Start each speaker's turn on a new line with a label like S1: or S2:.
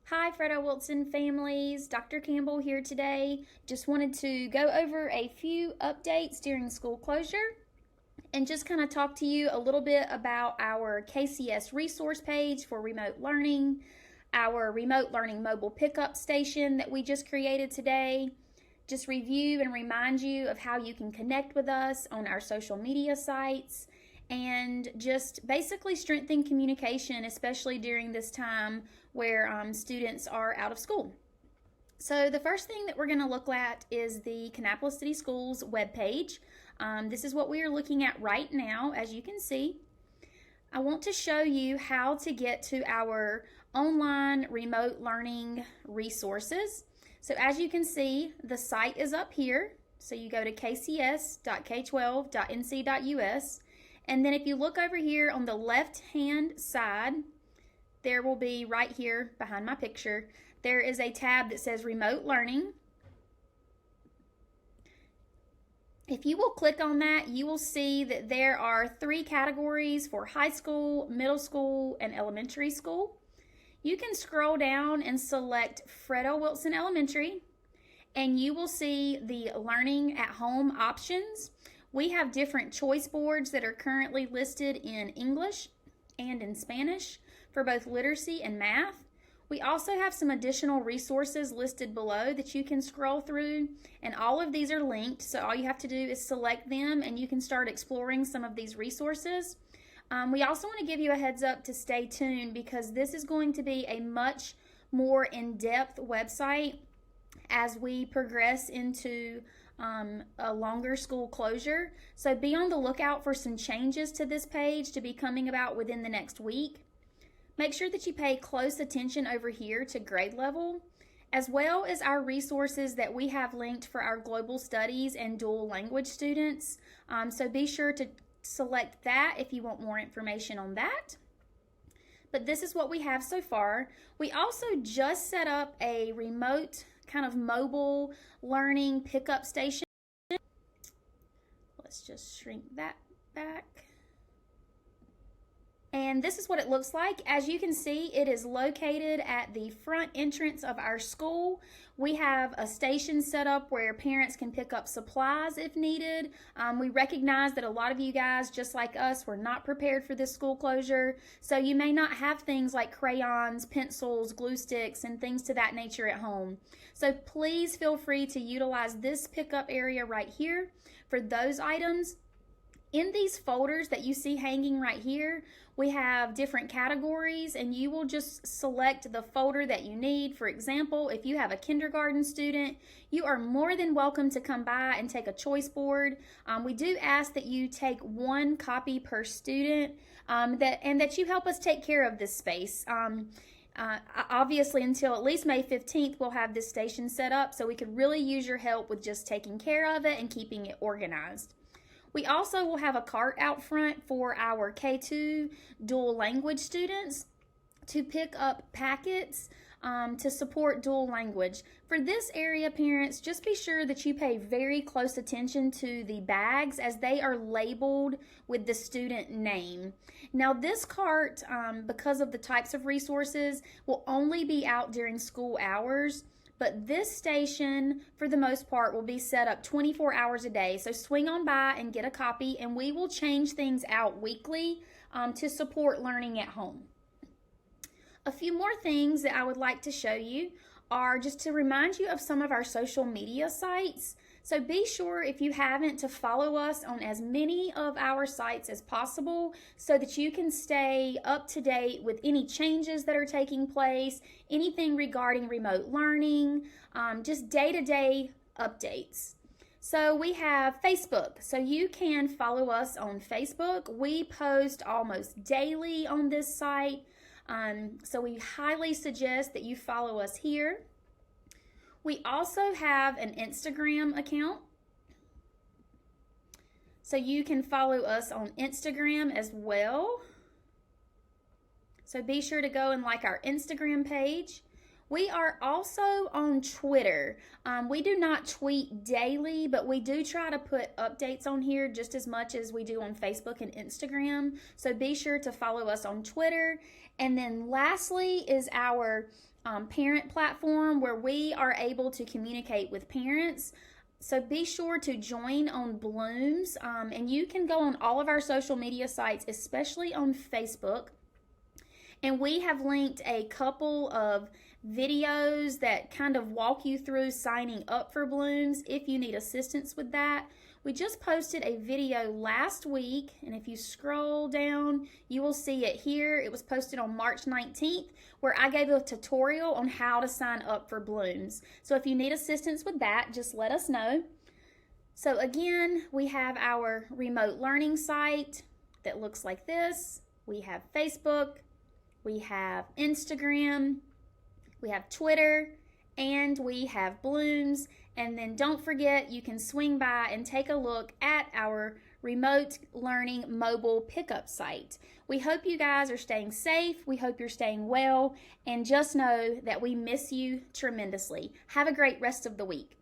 S1: Hi, Fredo Wilson families. Dr. Campbell here today. Just wanted to go over a few updates during school closure and just kind of talk to you a little bit about our KCS resource page for remote learning, our remote learning mobile pickup station that we just created today. Just review and remind you of how you can connect with us on our social media sites and just basically strengthen communication, especially during this time where students are out of school. So the first thing that we're going to look at is the Kannapolis City Schools webpage. This is what we are looking at right now, as you can see. I want to show you how to get to our online remote learning resources. So as you can see, the site is up here. So you go to kcs.k12.nc.us. And then if you look over here on the left-hand side, there will be right here behind my picture, there is a tab that says Remote Learning. If you will click on that, you will see that there are 3 categories for high school, middle school, and elementary school. You can scroll down and select Fredo Wilson Elementary, and you will see the Learning at Home options. We have different choice boards that are currently listed in English and in Spanish for both literacy and math. We also have some additional resources listed below that you can scroll through, and all of these are linked, so all you have to do is select them and you can start exploring some of these resources. We also want to give you a heads up to stay tuned because this is going to be a much more in-depth website as we progress into a longer school closure. So be on the lookout for some changes to this page to be coming about within the next week. Make sure that you pay close attention over here to grade level, as well as our resources that we have linked for our global studies and dual language students. So be sure to select that if you want more information on that. But this is what we have so far. We also just set up a remote kind of mobile learning pickup station. Let's just shrink that back. And this is what it looks like. As you can see, it is located at the front entrance of our school. We have a station set up where parents can pick up supplies if needed. We recognize that a lot of you guys, just like us, were not prepared for this school closure. So you may not have things like crayons, pencils, glue sticks, and things to that nature at home. So please feel free to utilize this pickup area right here for those items. In these folders that you see hanging right here, we have different categories, and you will just select the folder that you need. For example, if you have a kindergarten student, you are more than welcome to come by and take a choice board. We do ask that you take 1 copy per student, and that you help us take care of this space. Obviously, until at least May 15th, we'll have this station set up, so we could really use your help with just taking care of it and keeping it organized. We also will have a cart out front for our K2 dual language students to pick up packets to support dual language. For this area, parents, just be sure that you pay very close attention to the bags as they are labeled with the student name. Now this cart, because of the types of resources, will only be out during school hours. But this station, for the most part, will be set up 24 hours a day. So swing on by and get a copy, and we will change things out weekly to support learning at home. A few more things that I would like to show you are just to remind you of some of our social media sites. So be sure, if you haven't, to follow us on as many of our sites as possible so that you can stay up to date with any changes that are taking place, anything regarding remote learning, just day-to-day updates. So we have Facebook, so you can follow us on Facebook. We post almost daily on this site, so we highly suggest that you follow us here. We also have an Instagram account, so you can follow us on Instagram as well. So be sure to go and like our Instagram page. We are also on Twitter. We do not tweet daily, but we do try to put updates on here just as much as we do on Facebook and Instagram. So be sure to follow us on Twitter. And then lastly is our parent platform where we are able to communicate with parents. So be sure to join on Blooms, and you can go on all of our social media sites, especially on Facebook. And we have linked a couple of videos that kind of walk you through signing up for Blooms if you need assistance with that. We just posted a video last week, and if you scroll down, you will see it here. It was posted on March 19th, where I gave a tutorial on how to sign up for Blooms. So if you need assistance with that, just let us know. So again, we have our remote learning site that looks like this. We have Facebook, we have Instagram, we have Twitter, and we have Blooms. And then don't forget, you can swing by and take a look at our remote learning mobile pickup site. We hope you guys are staying safe. We hope you're staying well. And just know that we miss you tremendously. Have a great rest of the week.